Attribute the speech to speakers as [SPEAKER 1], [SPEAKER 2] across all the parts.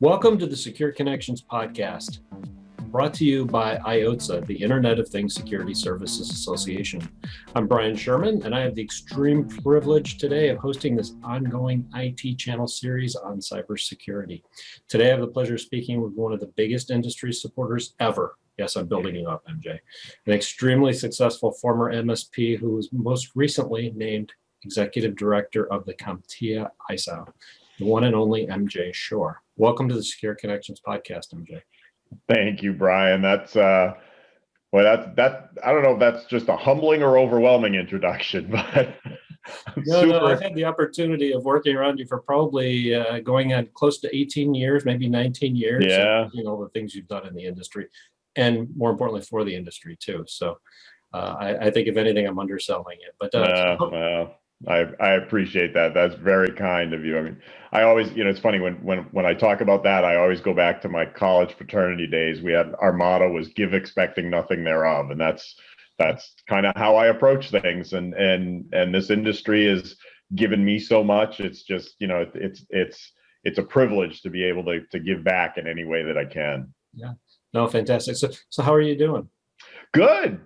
[SPEAKER 1] Welcome to the Secure Connections podcast, brought to you by IOTSA, the Internet of Things Security Services Association. I'm Brian Sherman, and I have the extreme privilege today of hosting this ongoing IT channel series on cybersecurity. Today, I have the pleasure of speaking with one of the biggest industry supporters ever. Yes, I'm building you up, MJ. An extremely successful former MSP who was most recently named Executive Director of the CompTIA ISAO, the one and only MJ Shore. Welcome to the Secure Connections podcast, MJ.
[SPEAKER 2] Thank you, Brian. That's I don't know if that's just a humbling or overwhelming introduction, but
[SPEAKER 1] No, I've had the opportunity of working around you for probably going on close to 18 years, maybe 19 years.
[SPEAKER 2] Yeah.
[SPEAKER 1] You know, the things you've done in the industry, and more importantly for the industry too. So I think if anything, I'm underselling it. But
[SPEAKER 2] well, I appreciate that. That's very kind of you. I mean, I always, it's funny when I talk about that, I always go back to my college fraternity days. Our motto was "Give expecting nothing thereof," and that's kind of how I approach things. And this industry has given me so much. It's just, it's a privilege to be able to give back in any way that I can.
[SPEAKER 1] Yeah. No, fantastic. So how are you doing?
[SPEAKER 2] Good.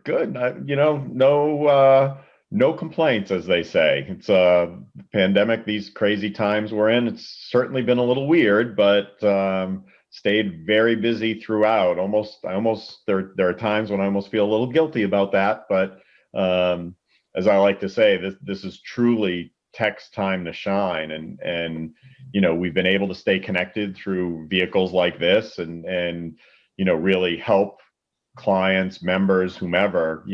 [SPEAKER 2] No complaints, as they say. It's a pandemic, these crazy times we're in. It's certainly been a little weird, but stayed very busy throughout. There are times when I almost feel a little guilty about that, but as I like to say, this is truly tech's time to shine, and we've been able to stay connected through vehicles like this, and really help clients, members, whomever,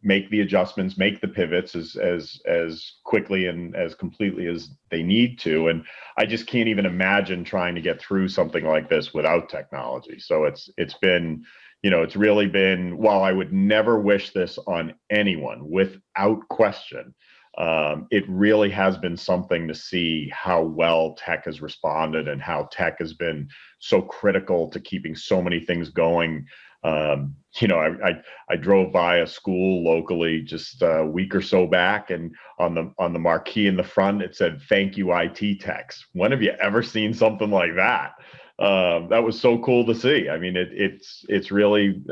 [SPEAKER 2] make the adjustments, make the pivots as quickly and as completely as they need to. And I just can't even imagine trying to get through something like this without technology. So it's been, it's really been, while I would never wish this on anyone without question, it really has been something to see how well tech has responded and how tech has been so critical to keeping so many things going. I drove by a school locally just a week or so back, and on the marquee in the front, it said, "Thank you, IT techs." When have you ever seen something like that? That was so cool to see. I mean, it's really,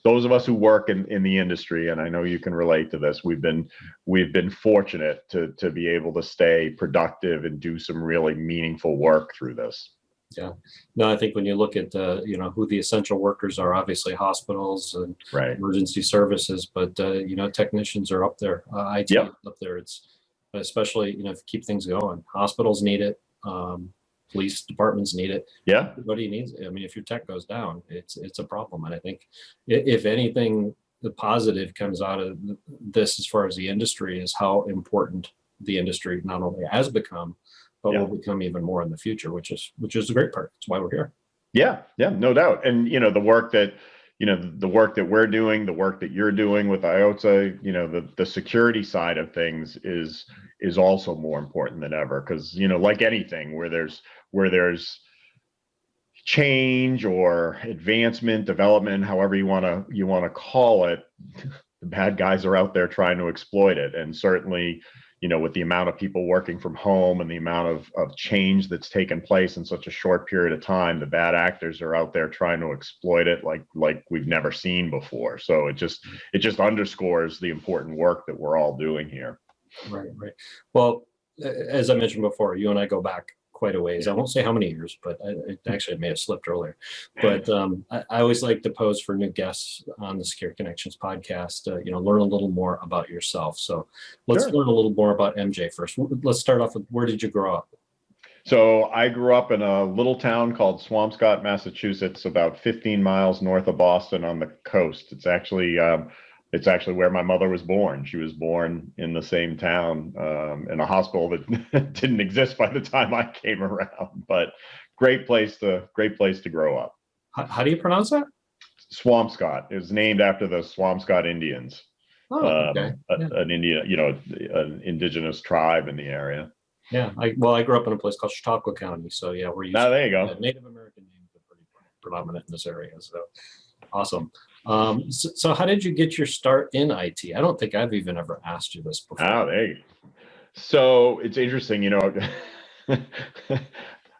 [SPEAKER 2] those of us who work in the industry, and I know you can relate to this, we've been fortunate to be able to stay productive and do some really meaningful work through this.
[SPEAKER 1] Yeah, no, I think when you look at who the essential workers are, obviously hospitals and
[SPEAKER 2] Right.
[SPEAKER 1] emergency services, but technicians are up there, IT
[SPEAKER 2] Yep.
[SPEAKER 1] is up there. It's especially to keep things going. Hospitals need it, police departments need it.
[SPEAKER 2] Yeah.
[SPEAKER 1] Everybody needs it. I mean, if your tech goes down, it's a problem. And I think if anything, the positive comes out of this as far as the industry is how important the industry not only has become, but will become even more in the future, which is the great part. That's why we're here.
[SPEAKER 2] Yeah, no doubt. And the work that we're doing, the work that you're doing with IOTSA, the security side of things is also more important than ever, because like anything where there's change or advancement, development, however you want to call it, the bad guys are out there trying to exploit it. And certainly, with the amount of people working from home and the amount of change that's taken place in such a short period of time, the bad actors are out there trying to exploit it like we've never seen before. So it just underscores the important work that we're all doing here.
[SPEAKER 1] Right. Well, as I mentioned before, you and I go back quite a ways. I won't say how many years, but I may have slipped earlier. But I always like to pose for new guests on the Secure Connections podcast, learn a little more about yourself. So let's learn a little more about MJ first. Let's start off with, where did you grow up?
[SPEAKER 2] So I grew up in a little town called Swampscott, Massachusetts, about 15 miles north of Boston on the coast. It's actually where my mother was born. She was born in the same town, in a hospital that didn't exist by the time I came around. But great place to grow up.
[SPEAKER 1] How do you pronounce that?
[SPEAKER 2] Swampscott. It was named after the Swampscott Indians.
[SPEAKER 1] Oh, okay.
[SPEAKER 2] An indigenous tribe in the area.
[SPEAKER 1] Yeah. I grew up in a place called Chautauqua County. So yeah, we're used
[SPEAKER 2] to there you go.
[SPEAKER 1] Native American names are pretty predominant in this area. So awesome. So how did you get your start in IT? I don't think I've even ever asked you this before.
[SPEAKER 2] Oh, there you go. So it's interesting,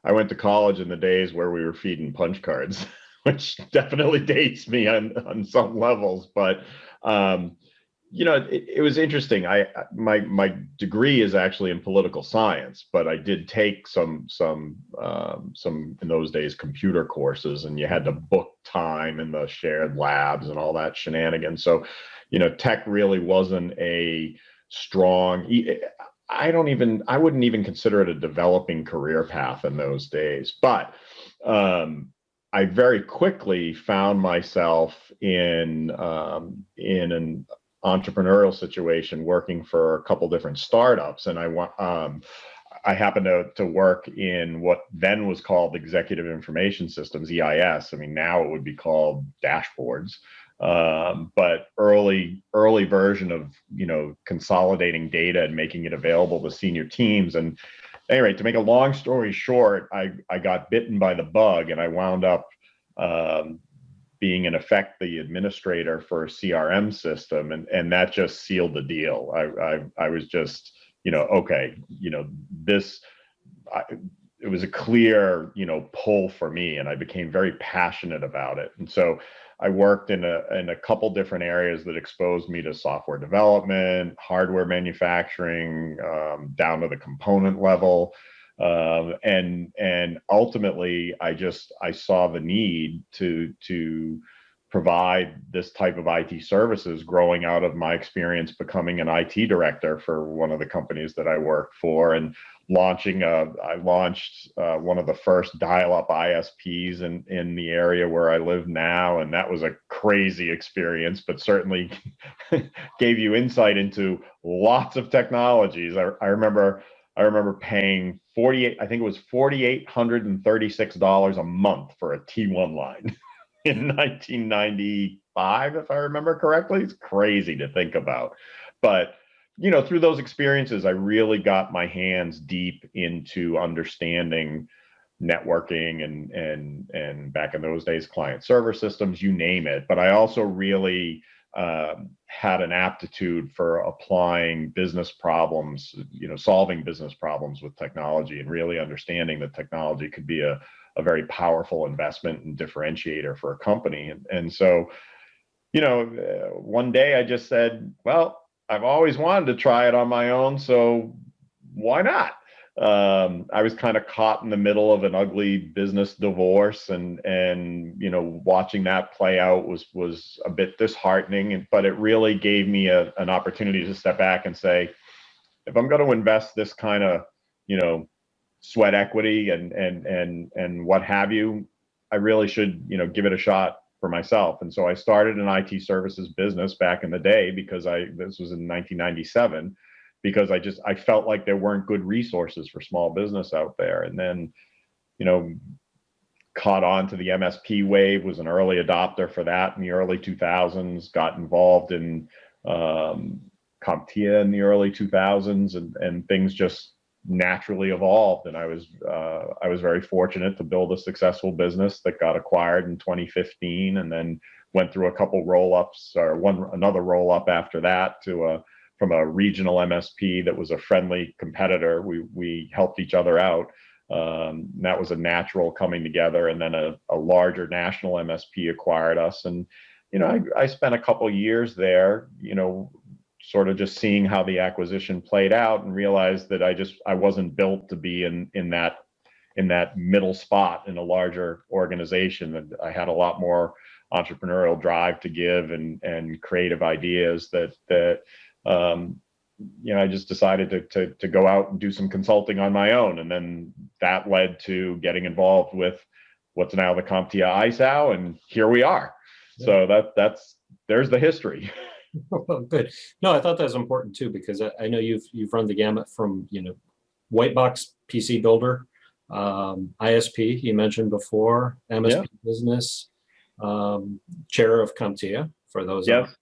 [SPEAKER 2] I went to college in the days where we were feeding punch cards, which definitely dates me on some levels. But it was interesting. My degree is actually in political science, but I did take some in those days computer courses, and you had to book time in the shared labs and all that shenanigans. So, tech really wasn't a strong. I wouldn't even consider it a developing career path in those days. But I very quickly found myself in an entrepreneurial situation working for a couple different startups, and I happened to work in what then was called Executive Information Systems, EIS. I mean, now it would be called dashboards, but early version of consolidating data and making it available to senior teams. And anyway, to make a long story short, I got bitten by the bug, and I wound up being in effect the administrator for a CRM system, and that just sealed the deal. I was just, okay, this, it was a clear, pull for me, and I became very passionate about it. And so I worked in a couple different areas that exposed me to software development, hardware manufacturing, down to the component level. And ultimately, I saw the need to provide this type of IT services, growing out of my experience becoming an IT director for one of the companies that I worked for, and I launched one of the first dial-up ISPs in the area where I live now, and that was a crazy experience, but certainly gave you insight into lots of technologies. I remember paying I think it was $4,836 a month for a T1 line in 1995, if I remember correctly. It's crazy to think about. But, through those experiences, I really got my hands deep into understanding networking and back in those days, client server systems, you name it. But I also really had an aptitude for applying business problems, solving business problems with technology, and really understanding that technology could be a very powerful investment and differentiator for a company. And so, one day I just said, well, I've always wanted to try it on my own, so why not? I was kind of caught in the middle of an ugly business divorce, and watching that play out was a bit disheartening. But it really gave me an opportunity to step back and say, if I'm going to invest this kind of sweat equity and what have you, I really should give it a shot for myself. And so I started an IT services business back in the day, because this was in 1997. Because I felt like there weren't good resources for small business out there. And then, caught on to the MSP wave, was an early adopter for that in the early 2000s, got involved in CompTIA in the early 2000s, and things just naturally evolved. And I was very fortunate to build a successful business that got acquired in 2015, and then went through a couple roll-ups, or another roll-up after that, from a regional MSP that was a friendly competitor. We helped each other out. That was a natural coming together. And then a larger national MSP acquired us. And, I spent a couple years there, sort of just seeing how the acquisition played out, and realized that I wasn't built to be in that middle spot in a larger organization. That I had a lot more entrepreneurial drive to give, and creative ideas that I just decided to go out and do some consulting on my own. And then that led to getting involved with what's now the CompTIA ISAO, and here we are. Yeah. So there's the history.
[SPEAKER 1] Well, good. No, I thought that was important too, because I know you've run the gamut from, white box PC builder, ISP, you mentioned before, MSP business, chair of CompTIA, for those
[SPEAKER 2] Yes.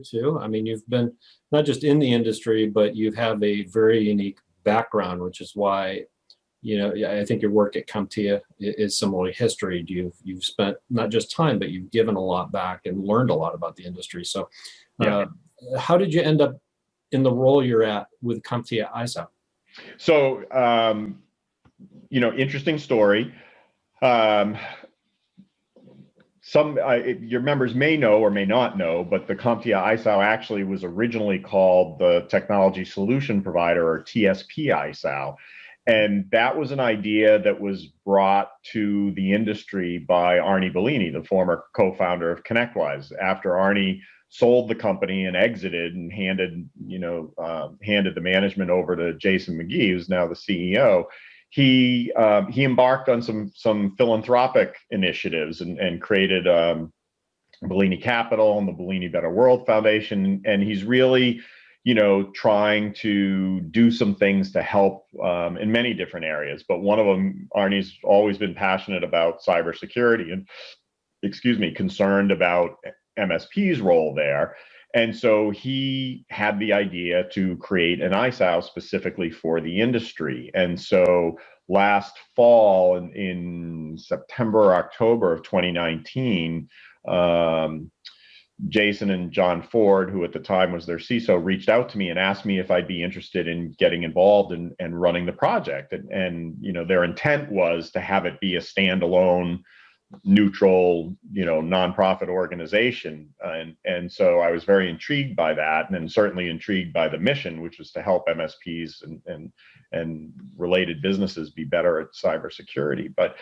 [SPEAKER 1] too. I mean, you've been not just in the industry, but you have a very unique background, which is why, I think your work at CompTIA is similarly history. You've spent not just time, but you've given a lot back and learned a lot about the industry. So how did you end up in the role you're at with CompTIA ISAO?
[SPEAKER 2] So interesting story. Um, your members may know or may not know, but the CompTIA ISAO actually was originally called the Technology Solution Provider, or TSP ISAO. And that was an idea that was brought to the industry by Arnie Bellini, the former co-founder of ConnectWise. After Arnie sold the company and exited and handed the management over to Jason McGee, who's now the CEO, he embarked on some philanthropic initiatives and created Bellini Capital and the Bellini Better World Foundation, and he's really trying to do some things to help in many different areas. But one of them, Arnie's always been passionate about cybersecurity and, concerned about MSP's role there. And so he had the idea to create an ISAO specifically for the industry. And so last fall, in September or October of 2019, Jason and John Ford, who at the time was their CISO, reached out to me and asked me if I'd be interested in getting involved and running the project. And their intent was to have it be a standalone, neutral, nonprofit organization. And so I was very intrigued by that, and certainly intrigued by the mission, which was to help MSPs and related businesses be better at cybersecurity. But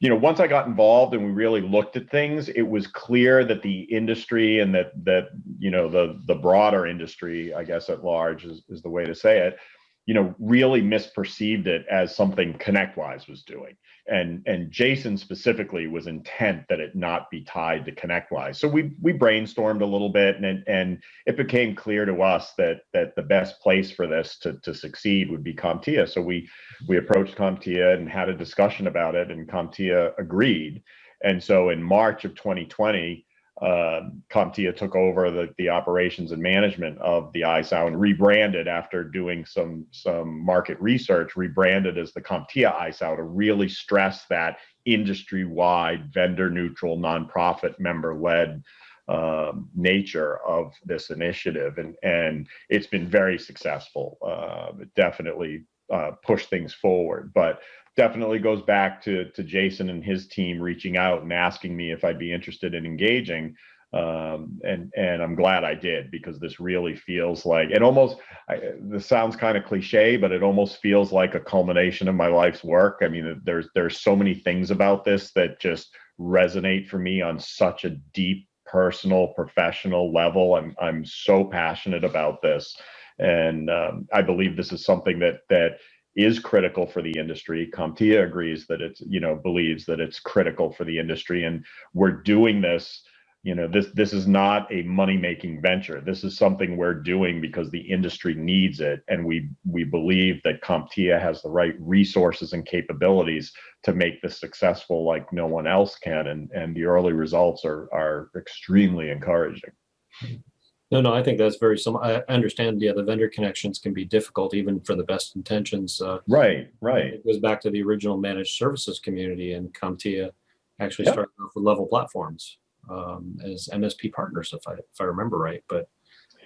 [SPEAKER 2] once I got involved and we really looked at things, it was clear that the industry and that the broader industry, I guess at large is the way to say it, really misperceived it as something ConnectWise was doing. And Jason specifically was intent that it not be tied to ConnectWise. So we brainstormed a little bit, and it became clear to us that the best place for this to succeed would be CompTIA. So we approached CompTIA and had a discussion about it, and CompTIA agreed. And so in March of 2020, CompTIA took over the operations and management of the ISAO and rebranded, after doing some market research, rebranded as the CompTIA ISAO to really stress that industry-wide, vendor-neutral, nonprofit, member-led nature of this initiative. And it's been very successful. It definitely pushed things forward, but definitely goes back to Jason and his team reaching out and asking me if I'd be interested in engaging. And I'm glad I did, because this really feels like this sounds kind of cliche, but it almost feels like a culmination of my life's work. I mean, there's so many things about this that just resonate for me on such a deep, personal, professional level. I'm so passionate about this. And I believe this is something that is critical for the industry. CompTIA agrees that believes that it's critical for the industry, and we're doing this. This is not a money-making venture. This is something we're doing because the industry needs it, and we believe that CompTIA has the right resources and capabilities to make this successful like no one else can. And the early results are extremely encouraging.
[SPEAKER 1] No, I think that's very similar. I understand, the vendor connections can be difficult even for the best intentions.
[SPEAKER 2] Right.
[SPEAKER 1] It goes back to the original managed services community, and CompTIA actually started off with Level Platforms as MSP partners, if I remember right. But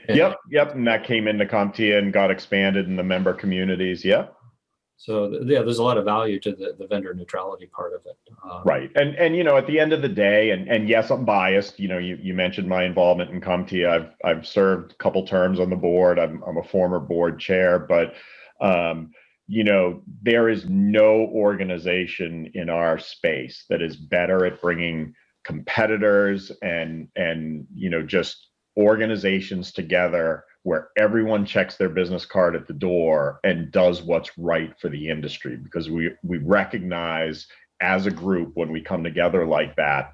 [SPEAKER 2] Yep, and that came into CompTIA and got expanded in the member communities. Yep.
[SPEAKER 1] So there's a lot of value to the vendor neutrality part of it.
[SPEAKER 2] Right. And at the end of the day, and yes, I'm biased. You mentioned my involvement in CompTIA. I've served a couple terms on the board. I'm a former board chair, but there is no organization in our space that is better at bringing competitors and just organizations together, where everyone checks their business card at the door and does what's right for the industry. Because we recognize as a group, when we come together like that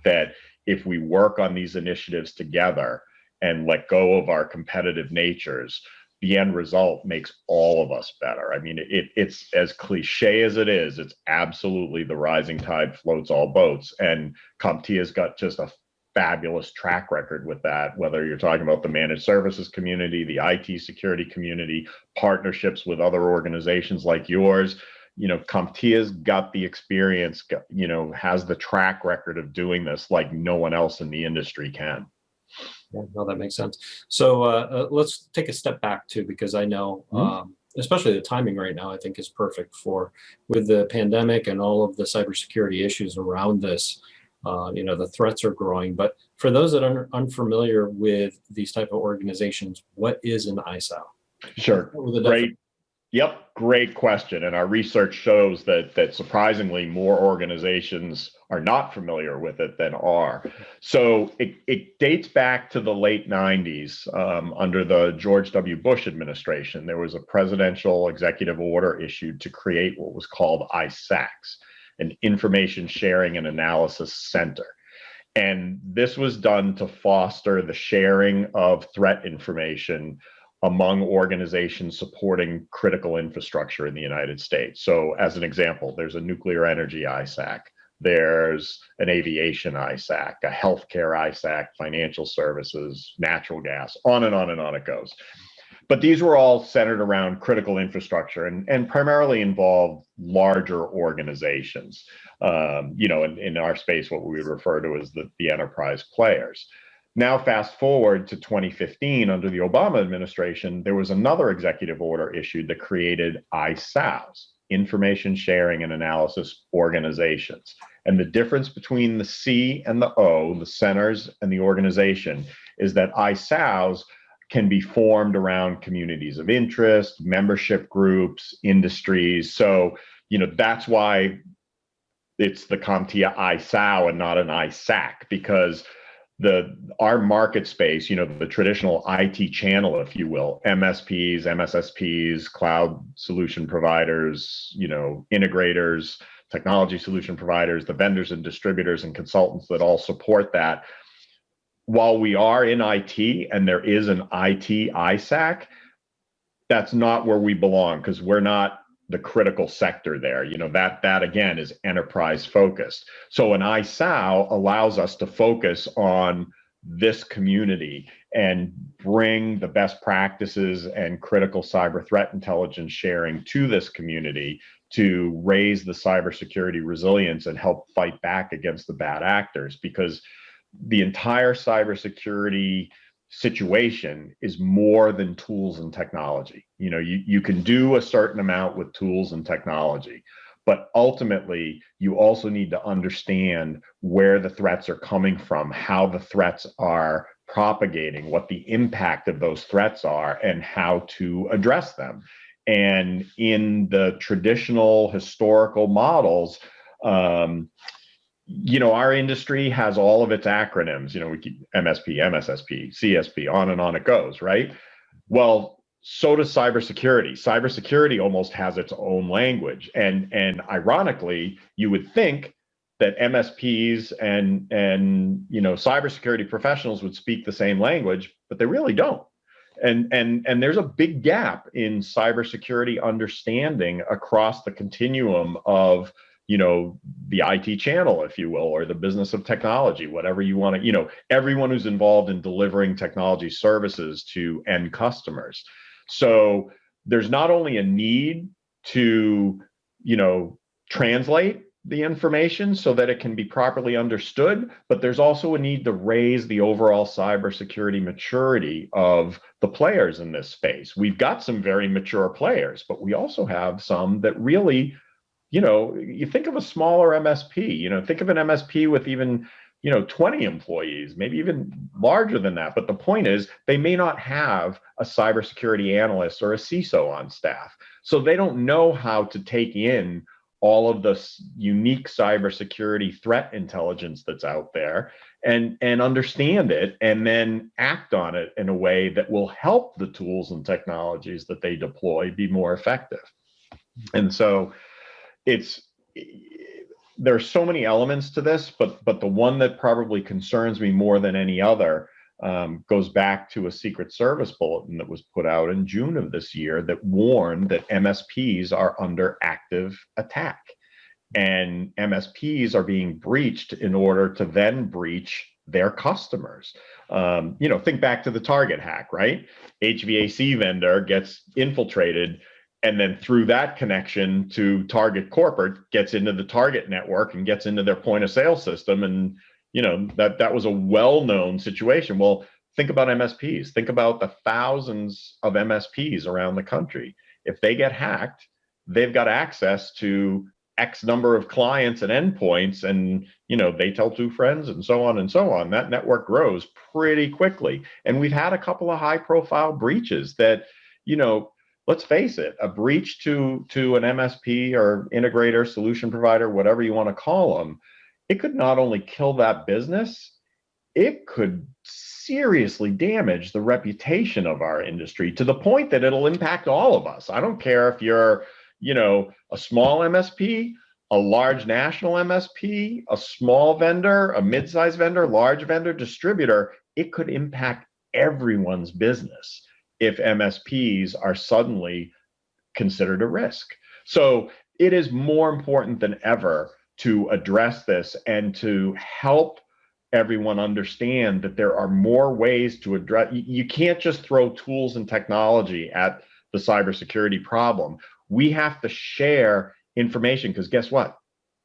[SPEAKER 2] if we work on these initiatives together and let go of our competitive natures, the end result makes all of us better. I mean, it's as cliche as it is, it's absolutely the rising tide floats all boats. And CompTIA's got just a fabulous track record with that, whether you're talking about the managed services community, the IT security community, partnerships with other organizations like yours. CompTIA's got the experience, has the track record of doing this like no one else in the industry can.
[SPEAKER 1] Yeah, no, that makes sense. So let's take a step back too, because I know especially the timing right now, I think is perfect for with the pandemic and all of the cybersecurity issues around this. The threats are growing. But for those that are unfamiliar with these type of organizations, what is an ISAO?
[SPEAKER 2] Sure. Great. Yep, great question. And our research shows that surprisingly more organizations are not familiar with it than are. So it dates back to the late 90s under the George W. Bush administration. There was a presidential executive order issued to create what was called ISACs, an Information Sharing and Analysis Center. And this was done to foster the sharing of threat information among organizations supporting critical infrastructure in the United States. So as an example, there's a nuclear energy ISAC, there's an aviation ISAC, a healthcare ISAC, financial services, natural gas, on and on and on it goes. But these were all centered around critical infrastructure and primarily involved larger organizations. In our space, what we would refer to as the enterprise players. Now, fast forward to 2015, under the Obama administration, there was another executive order issued that created ISAOs, Information Sharing and Analysis Organizations. And the difference between the C and the O, the centers and the organization, is that ISAOs can be formed around communities of interest, membership groups, industries. So, that's why it's the CompTIA ISAO and not an ISAC, because our market space, the traditional IT channel, if you will, MSPs, MSSPs, cloud solution providers, integrators, technology solution providers, the vendors and distributors and consultants that all support that. While we are in IT and there is an IT ISAC, that's not where we belong, because we're not the critical sector there. That again is enterprise focused. So an ISAO allows us to focus on this community and bring the best practices and critical cyber threat intelligence sharing to this community to raise the cybersecurity resilience and help fight back against the bad actors, because the entire cybersecurity situation is more than tools and technology. You can do a certain amount with tools and technology, but ultimately you also need to understand where the threats are coming from, how the threats are propagating, what the impact of those threats are, and how to address them. And in the traditional historical models, our industry has all of its acronyms, we keep MSP, MSSP, CSP, on and on it goes, right? Well, so does cybersecurity. Cybersecurity almost has its own language. And ironically, you would think that MSPs and cybersecurity professionals would speak the same language, but they really don't. And there's a big gap in cybersecurity understanding across the continuum of the IT channel, if you will, or the business of technology, whatever you want to, everyone who's involved in delivering technology services to end customers. So there's not only a need to, translate the information so that it can be properly understood, but there's also a need to raise the overall cybersecurity maturity of the players in this space. We've got some very mature players, but we also have some that really, you think of a smaller MSP, think of an MSP with even, 20 employees, maybe even larger than that. But the point is, they may not have a cybersecurity analyst or a CISO on staff. So they don't know how to take in all of the unique cybersecurity threat intelligence that's out there and understand it and then act on it in a way that will help the tools and technologies that they deploy be more effective. And so there are so many elements to this, but the one that probably concerns me more than any other goes back to a Secret Service bulletin that was put out in June of this year that warned that MSPs are under active attack, and MSPs are being breached in order to then breach their customers. Think back to the Target hack, right? HVAC vendor gets infiltrated, and then through that connection to Target corporate gets into the Target network and gets into their point of sale system. And, that was a well-known situation. Well, think about MSPs. Think about the thousands of MSPs around the country. if they get hacked, they've got access to X number of clients and endpoints, and they tell two friends and so on and so on. That network grows pretty quickly. And we've had a couple of high-profile breaches that, let's face it, a breach to an MSP or integrator, solution provider, whatever you want to call them, it could not only kill that business, it could seriously damage the reputation of our industry to the point that it'll impact all of us. I don't care if you're, a small MSP, a large national MSP, a small vendor, a mid-sized vendor, large vendor, distributor. It could impact everyone's business if MSPs are suddenly considered a risk. So it is more important than ever to address this and to help everyone understand that there are more ways to address. You can't just throw tools and technology at the cybersecurity problem. We have to share information, because guess what?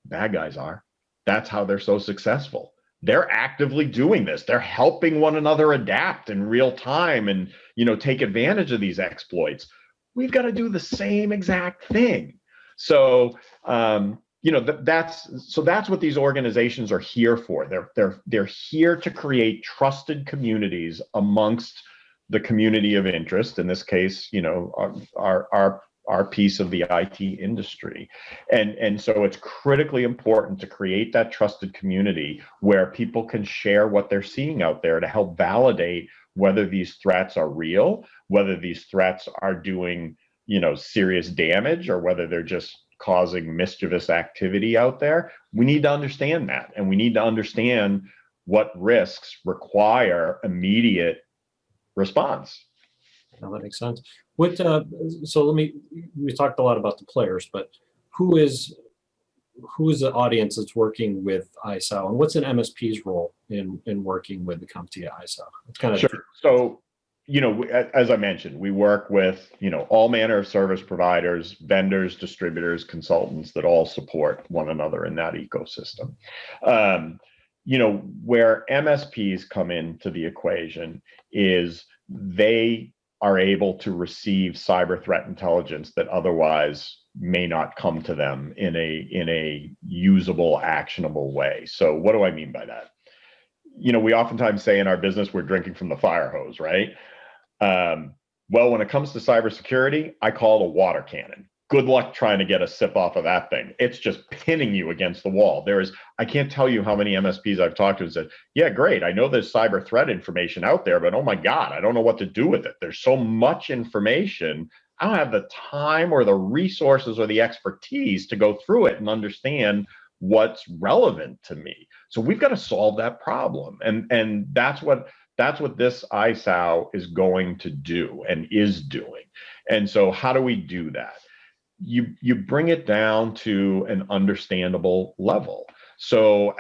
[SPEAKER 2] Bad guys are. That's how they're so successful. They're actively doing this. They're helping one another adapt in real time and, take advantage of these exploits. We've got to do the same exact thing. So, that's what these organizations are here for. They're here to create trusted communities amongst the community of interest. In this case, our piece of the IT industry. And so it's critically important to create that trusted community where people can share what they're seeing out there to help validate whether these threats are real, whether these threats are doing, serious damage, or whether they're just causing mischievous activity out there. We need to understand that, and we need to understand what risks require immediate response.
[SPEAKER 1] Now that makes sense. We talked a lot about the players, but who is the audience that's working with ISAO, and what's an MSP's role in working with the CompTIA ISAO? It's kind of
[SPEAKER 2] sure. So, as I mentioned, we work with, all manner of service providers, vendors, distributors, consultants that all support one another in that ecosystem. Where MSPs come into the equation is they are able to receive cyber threat intelligence that otherwise may not come to them in a usable, actionable way. So what do I mean by that? We oftentimes say in our business, we're drinking from the fire hose, right? Well, when it comes to cybersecurity, I call it a water cannon. Good luck trying to get a sip off of that thing. It's just pinning you against the wall. I can't tell you how many MSPs I've talked to and said, yeah, great, I know there's cyber threat information out there, but oh my God, I don't know what to do with it. There's so much information. I don't have the time or the resources or the expertise to go through it and understand what's relevant to me. So we've got to solve that problem. And that's what this ISAO is going to do and is doing. And so how do we do that? You bring it down to an understandable level. So,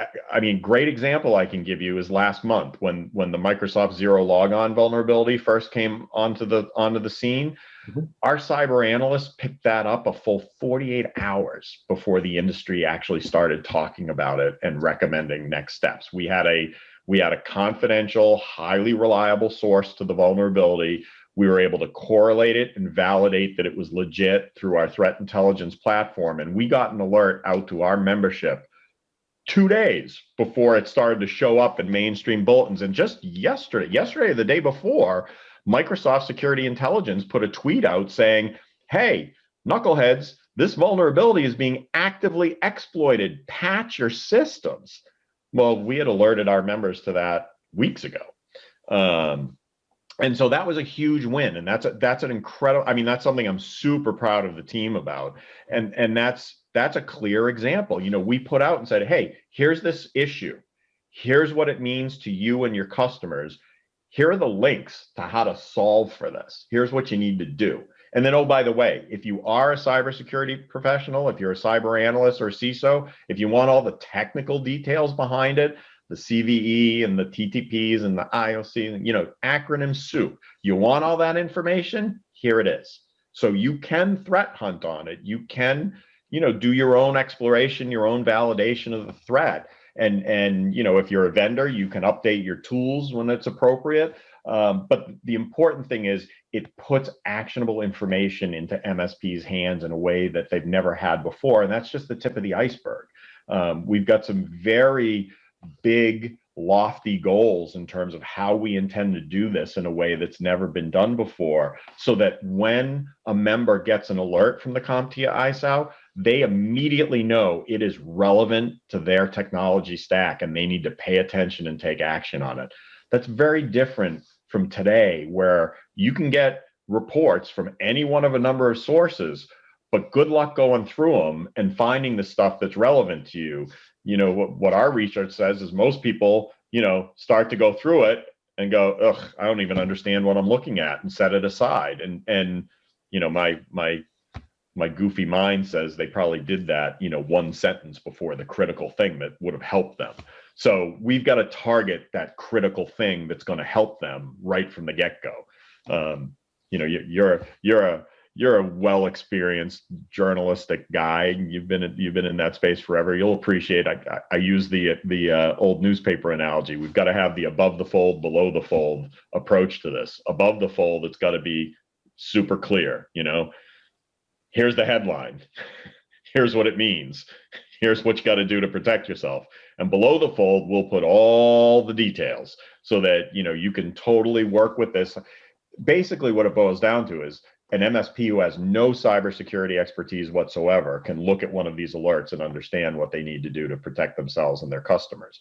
[SPEAKER 2] great example I can give you is last month when the Microsoft Zero Logon vulnerability first came onto the scene. Mm-hmm. Our cyber analysts picked that up a full 48 hours before the industry actually started talking about it and recommending next steps. We had a confidential, highly reliable source to the vulnerability. We were able to correlate it and validate that it was legit through our threat intelligence platform. And we got an alert out to our membership 2 days before it started to show up in mainstream bulletins. And just yesterday, the day before, Microsoft Security Intelligence put a tweet out saying, hey, knuckleheads, this vulnerability is being actively exploited. Patch your systems. Well, we had alerted our members to that weeks ago. And so that was a huge win. And that's an incredible, that's something I'm super proud of the team about. And that's a clear example. We put out and said, hey, here's this issue. Here's what it means to you and your customers. Here are the links to how to solve for this. Here's what you need to do. And then, oh, by the way, if you are a cybersecurity professional, if you're a cyber analyst or CISO, if you want all the technical details behind it, the CVE and the TTPs and the IOC, acronym soup. You want all that information? Here it is. So you can threat hunt on it. You can, do your own exploration, your own validation of the threat. And if you're a vendor, you can update your tools when it's appropriate. But the important thing is it puts actionable information into MSP's hands in a way that they've never had before. And that's just the tip of the iceberg. We've got some very big, lofty goals in terms of how we intend to do this in a way that's never been done before, so that when a member gets an alert from the CompTIA ISAO, they immediately know it is relevant to their technology stack and they need to pay attention and take action on it. That's very different from today, where you can get reports from any one of a number of sources, but good luck going through them and finding the stuff that's relevant to you. What our research says is most people, start to go through it and go, ugh, I don't even understand what I'm looking at, and set it aside. And my goofy mind says they probably did that, one sentence before the critical thing that would have helped them. So we've got to target that critical thing that's going to help them right from the get-go. You're a well-experienced journalistic guy. You've been in that space forever. You'll appreciate. I use the old newspaper analogy. We've got to have the above the fold, below the fold approach to this. Above the fold, it's got to be super clear. Here's the headline. Here's what it means. Here's what you got to do to protect yourself. And below the fold, we'll put all the details so that you can totally work with this. Basically, what it boils down to is an MSP who has no cybersecurity expertise whatsoever can look at one of these alerts and understand what they need to do to protect themselves and their customers.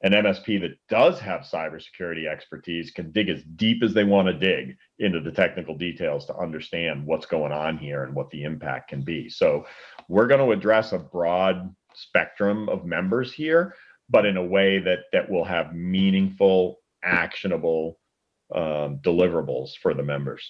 [SPEAKER 2] An MSP that does have cybersecurity expertise can dig as deep as they want to dig into the technical details to understand what's going on here and what the impact can be. So we're going to address a broad spectrum of members here, but in a way that will have meaningful, actionable deliverables for the members.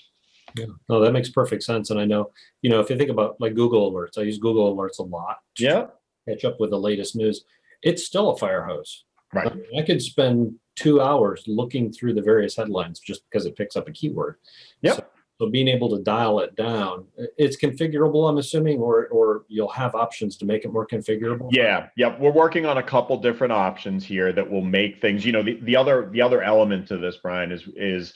[SPEAKER 1] Yeah, no, that makes perfect sense. And I know, if you think about like Google Alerts, I use Google Alerts a lot to catch up with the latest news. It's still a fire hose.
[SPEAKER 2] Right.
[SPEAKER 1] I mean, I could spend 2 hours looking through the various headlines just because it picks up a keyword.
[SPEAKER 2] Yep.
[SPEAKER 1] So being able to dial it down, it's configurable, I'm assuming, or you'll have options to make it more configurable.
[SPEAKER 2] Yeah. We're working on a couple different options here that will make things, the other element to this, Brian, is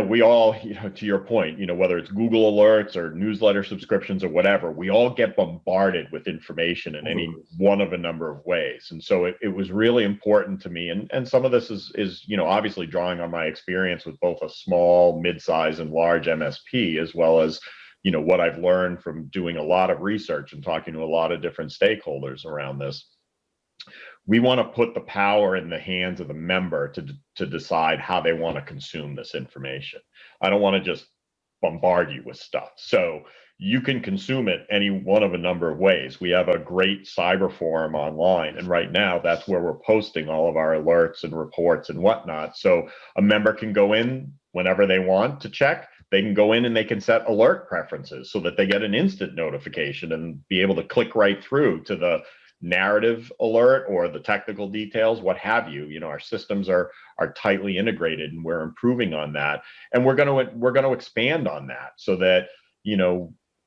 [SPEAKER 2] we all, to your point, whether it's Google alerts or newsletter subscriptions or whatever, we all get bombarded with information in any one of a number of ways. And so it was really important to me. And some of this is, obviously drawing on my experience with both a small, mid-size and large MSP, as well as, what I've learned from doing a lot of research and talking to a lot of different stakeholders around this. We want to put the power in the hands of the member to decide how they want to consume this information. I don't want to just bombard you with stuff. So you can consume it any one of a number of ways. We have a great cyber forum online, and right now that's where we're posting all of our alerts and reports and whatnot. So a member can go in whenever they want to check. They can go in and they can set alert preferences so that they get an instant notification and be able to click right through to the narrative alert or the technical details, what have you. Our systems are tightly integrated, and we're improving on that. And we're going to expand on that so that,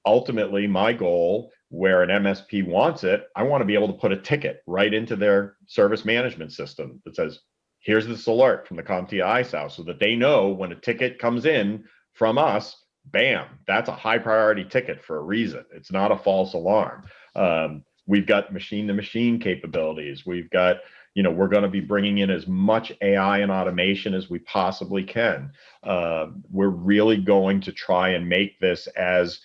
[SPEAKER 2] ultimately my goal, where an MSP wants it, I want to be able to put a ticket right into their service management system that says, here's this alert from the CompTIA ISAO, so that they know when a ticket comes in from us, bam, that's a high priority ticket for a reason. It's not a false alarm. We've got machine-to-machine capabilities. We've got, we're going to be bringing in as much AI and automation as we possibly can. We're really going to try and make this as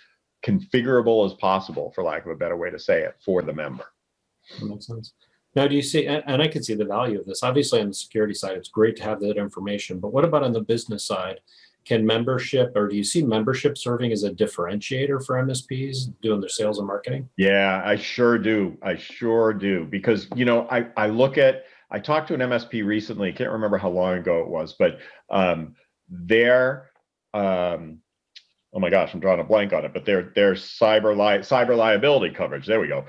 [SPEAKER 2] configurable as possible, for lack of a better way to say it, for the member.
[SPEAKER 1] That makes sense. Now, do you see, and I can see the value of this, obviously on the security side, it's great to have that information, but what about on the business side? Can membership, or do you see membership serving as a differentiator for MSPs doing their sales and marketing?
[SPEAKER 2] Yeah, I sure do. Because, I talked to an MSP recently, I can't remember how long ago it was, but their, oh my gosh, I'm drawing a blank on it, but their cyber liability coverage, there we go.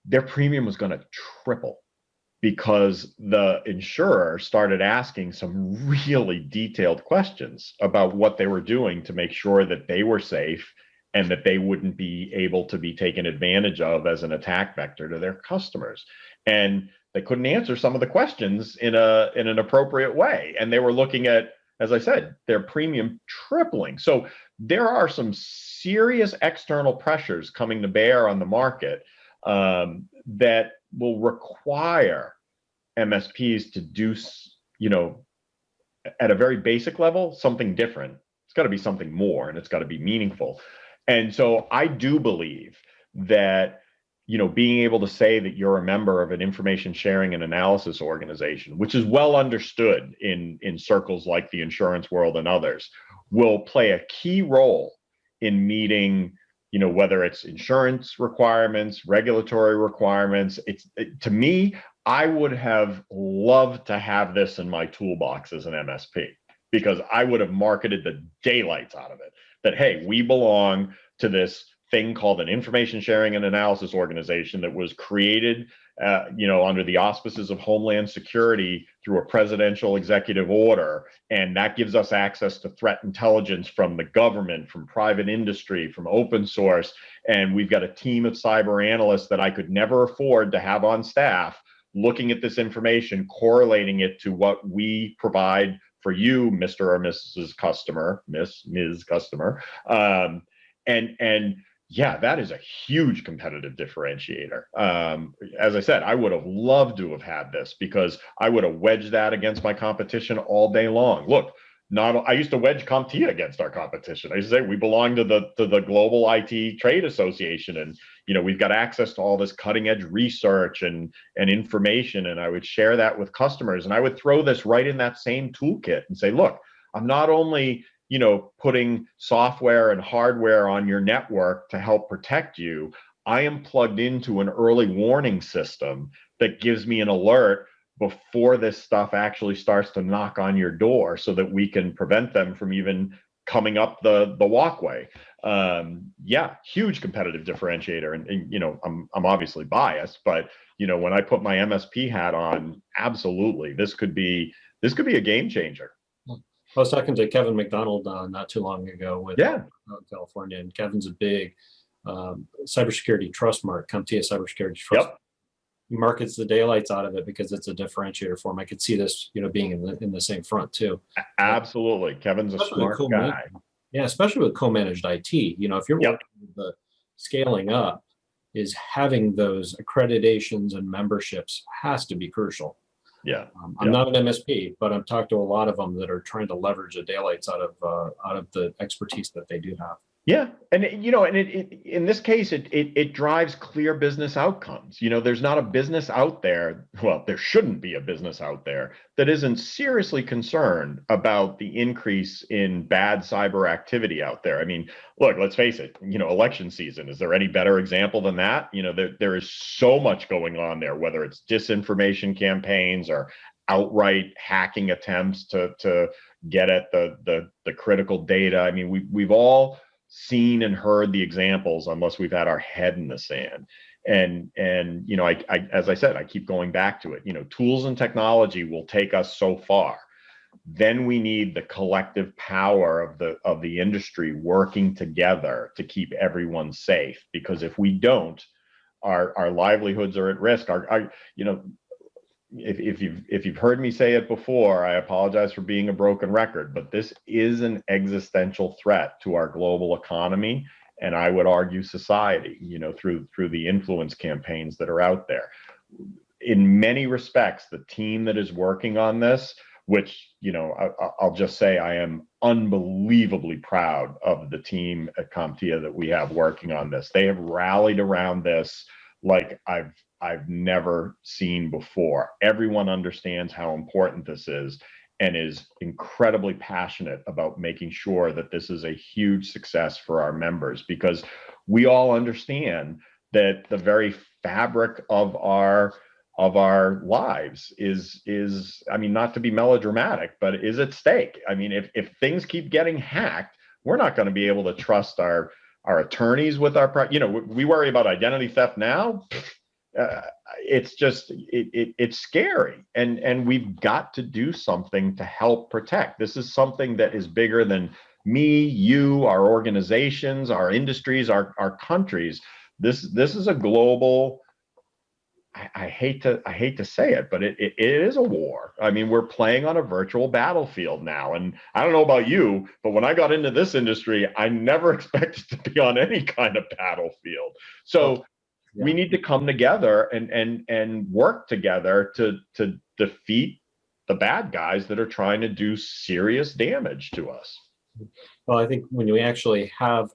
[SPEAKER 2] Their premium was going to triple, because the insurer started asking some really detailed questions about what they were doing to make sure that they were safe and that they wouldn't be able to be taken advantage of as an attack vector to their customers. And they couldn't answer some of the questions in an appropriate way. And they were looking at, as I said, their premium tripling. So there are some serious external pressures coming to bear on the market that will require MSPs to do, at a very basic level, something different. It's got to be something more, and it's got to be meaningful. And so I do believe that, being able to say that you're a member of an information sharing and analysis organization, which is well understood in circles like the insurance world and others, will play a key role in meeting, whether it's insurance requirements, regulatory requirements. To me, I would have loved to have this in my toolbox as an MSP, because I would have marketed the daylights out of it, that, hey, we belong to this thing called an information sharing and analysis organization that was created, under the auspices of Homeland Security through a presidential executive order. And that gives us access to threat intelligence from the government, from private industry, from open source. And we've got a team of cyber analysts that I could never afford to have on staff looking at this information, correlating it to what we provide for you, Mr. or Mrs. Customer, Ms. Customer. And yeah, that is a huge competitive differentiator. As I said, I would have loved to have had this, because I would have wedged that against my competition all day long. Look, I used to wedge CompTIA against our competition. I used to say we belong to the Global IT Trade Association, and we've got access to all this cutting edge research and information, and I would share that with customers, and I would throw this right in that same toolkit and say, look, I'm not only putting software and hardware on your network to help protect you, I am plugged into an early warning system that gives me an alert before this stuff actually starts to knock on your door, so that we can prevent them from even coming up the walkway. Yeah, huge competitive differentiator. And I'm obviously biased, but when I put my MSP hat on, absolutely, this could be a game changer.
[SPEAKER 1] I was talking to Kevin McDonald not too long ago with California, and Kevin's a big cybersecurity trust mark, CompTIA Cybersecurity Trust.
[SPEAKER 2] Yep.
[SPEAKER 1] He markets the daylights out of it because it's a differentiator for him. I could see this, being in the same front too.
[SPEAKER 2] Absolutely, Kevin's a smart guy.
[SPEAKER 1] Yeah, especially with co-managed IT. If you're working with the scaling up, is having those accreditations and memberships has to be crucial.
[SPEAKER 2] Yeah,
[SPEAKER 1] I'm not an MSP, but I've talked to a lot of them that are trying to leverage the daylights out of the expertise that they do have.
[SPEAKER 2] Yeah, and in this case, it drives clear business outcomes. There's not a business out there. Well, there shouldn't be a business out there that isn't seriously concerned about the increase in bad cyber activity out there. I mean, look, let's face it. Election season. Is there any better example than that? There is so much going on there, whether it's disinformation campaigns or outright hacking attempts to get at the critical data. I mean, we've all seen and heard the examples, unless we've had our head in the sand. And I as I said, I keep going back to it. Tools and technology will take us so far. Then we need the collective power of the industry working together to keep everyone safe. Because if we don't, our livelihoods are at risk. If you've heard me say it before, I apologize for being a broken record, but this is an existential threat to our global economy, and I would argue society, through the influence campaigns that are out there. In many respects, the team that is working on this, which, I'll just say I am unbelievably proud of the team at CompTIA that we have working on this. They have rallied around this like I've never seen before. Everyone understands how important this is and is incredibly passionate about making sure that this is a huge success for our members, because we all understand that the very fabric of our lives is, I mean, not to be melodramatic, but is at stake. I mean, if things keep getting hacked, we're not going to be able to trust our attorneys with our, we worry about identity theft now. It's just, it's scary. And we've got to do something to help protect. This is something that is bigger than me, you, our organizations, our industries, our countries. This is a global. I hate to say it, but it is a war. I mean, we're playing on a virtual battlefield now. And I don't know about you, but when I got into this industry, I never expected to be on any kind of battlefield. So we need to come together and work together to defeat the bad guys that are trying to do serious damage to us.
[SPEAKER 1] Well, I think when you actually have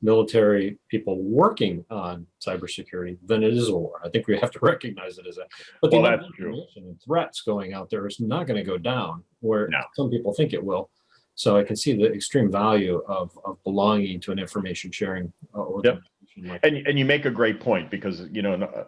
[SPEAKER 1] military people working on cybersecurity, then it is a war. I think we have to recognize it as that. But the amount of information and threats going out there is not going to go down where some people think it will. So I can see the extreme value of belonging to an information sharing organization.
[SPEAKER 2] Yep. And you make a great point, because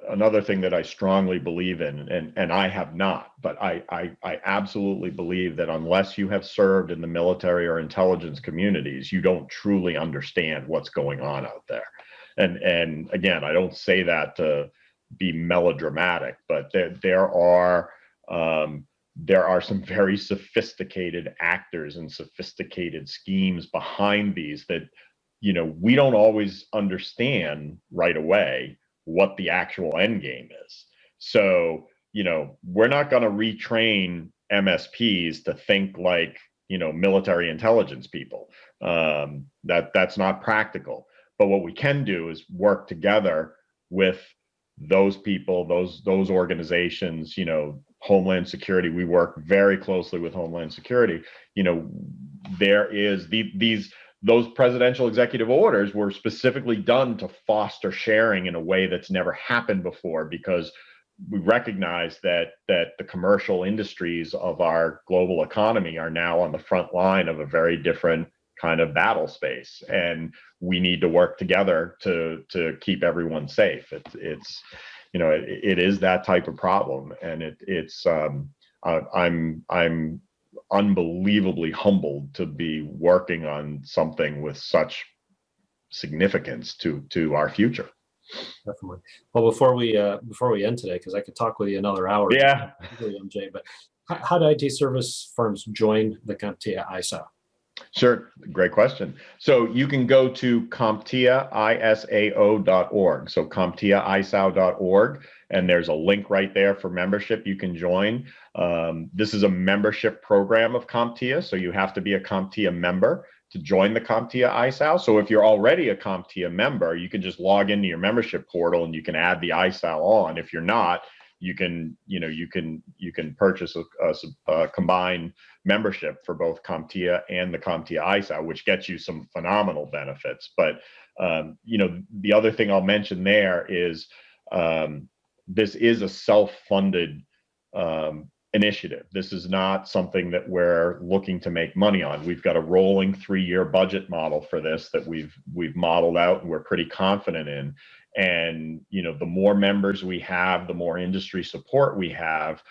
[SPEAKER 2] another thing that I strongly believe in, and I have not, but I absolutely believe that unless you have served in the military or intelligence communities, you don't truly understand what's going on out there. And again, I don't say that to be melodramatic, but there are some very sophisticated actors and sophisticated schemes behind these that we don't always understand right away what the actual end game is. So, we're not going to retrain MSPs to think like, military intelligence people. That's not practical. But what we can do is work together with those people, those organizations, Homeland Security. We work very closely with Homeland Security. There is those presidential executive orders were specifically done to foster sharing in a way that's never happened before, because we recognize that the commercial industries of our global economy are now on the front line of a very different kind of battle space, and we need to work together to keep everyone safe. It is that type of problem, and I'm unbelievably humbled to be working on something with such significance to our future.
[SPEAKER 1] Definitely. Well, before we end today, because I could talk with you another hour.
[SPEAKER 2] Yeah.
[SPEAKER 1] MJ, but how do IT service firms join the CompTIA ISAO?
[SPEAKER 2] Sure. Great question. So you can go to CompTIA ISAO.org. So CompTIA ISAO.org. And there's a link right there for membership. You can join. This is a membership program of CompTIA. So you have to be a CompTIA member to join the CompTIA ISAO. So if you're already a CompTIA member, you can just log into your membership portal and you can add the ISAO on. If you're not, you can purchase a combined membership for both CompTIA and the CompTIA ISAO, which gets you some phenomenal benefits. But the other thing I'll mention there is this is a self-funded initiative. This is not something that we're looking to make money on. We've got a rolling 3-year budget model for this that we've modeled out and we're pretty confident in. And the more members we have, the more industry support we have,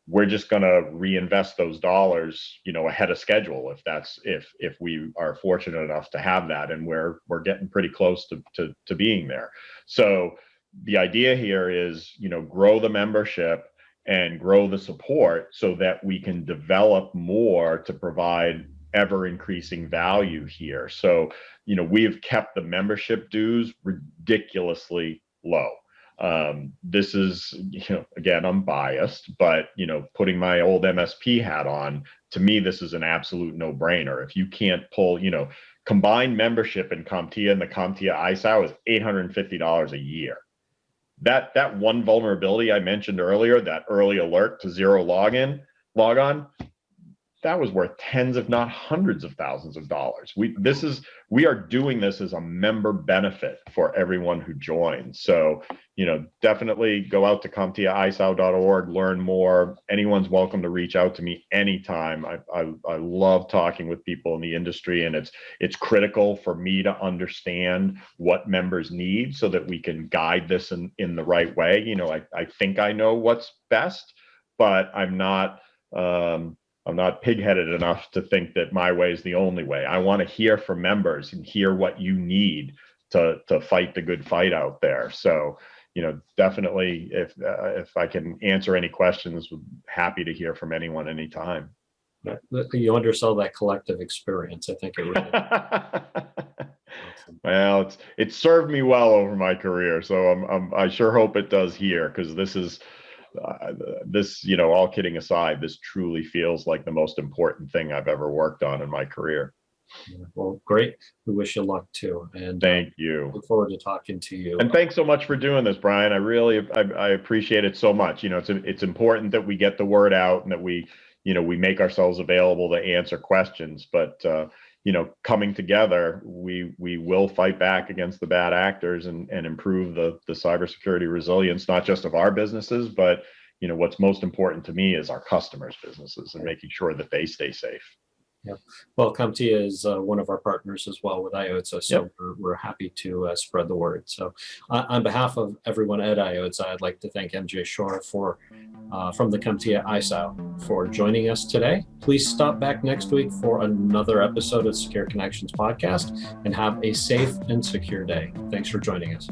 [SPEAKER 2] we're just going to reinvest those dollars, ahead of schedule if we are fortunate enough to have that, and we're getting pretty close to being there. So the idea here is, grow the membership and grow the support so that we can develop more to provide ever increasing value here. So, we've kept the membership dues ridiculously low. This is, again, I'm biased, but, putting my old MSP hat on, to me, this is an absolute no-brainer. If you can't pull, combined membership in CompTIA and the CompTIA ISAO is $850 a year. That one vulnerability I mentioned earlier, that early alert to zero log on, that was worth tens, if not hundreds of thousands of dollars. We are doing this as a member benefit for everyone who joins. So, definitely go out to CompTIAISAO.org, learn more. Anyone's welcome to reach out to me anytime. I love talking with people in the industry, and it's critical for me to understand what members need so that we can guide this in the right way. I think I know what's best, but I'm not pig-headed enough to think that my way is the only way. I want to hear from members and hear what you need to fight the good fight out there. So, definitely, if I can answer any questions, happy to hear from anyone anytime.
[SPEAKER 1] You undersell that collective experience. I think it really awesome.
[SPEAKER 2] Well, it's served me well over my career, so I sure hope it does here, because this is this, all kidding aside, this truly feels like the most important thing I've ever worked on in my career.
[SPEAKER 1] Yeah, well, great. We wish you luck too, and
[SPEAKER 2] Thank you.
[SPEAKER 1] look forward to talking to you.
[SPEAKER 2] And thanks so much for doing this, Brian. I appreciate it so much. It's important that we get the word out and that we make ourselves available to answer questions. But coming together, we will fight back against the bad actors and improve the cybersecurity resilience, not just of our businesses, but what's most important to me is our customers' businesses and making sure that they stay safe.
[SPEAKER 1] Yeah. Well, CompTIA is one of our partners as well with IOTSA, so
[SPEAKER 2] Yep.
[SPEAKER 1] we're happy to spread the word. So on behalf of everyone at IOTSA, I'd like to thank MJ Shore from the CompTIA ISAO for joining us today. Please stop back next week for another episode of Secure Connections podcast, and have a safe and secure day. Thanks for joining us.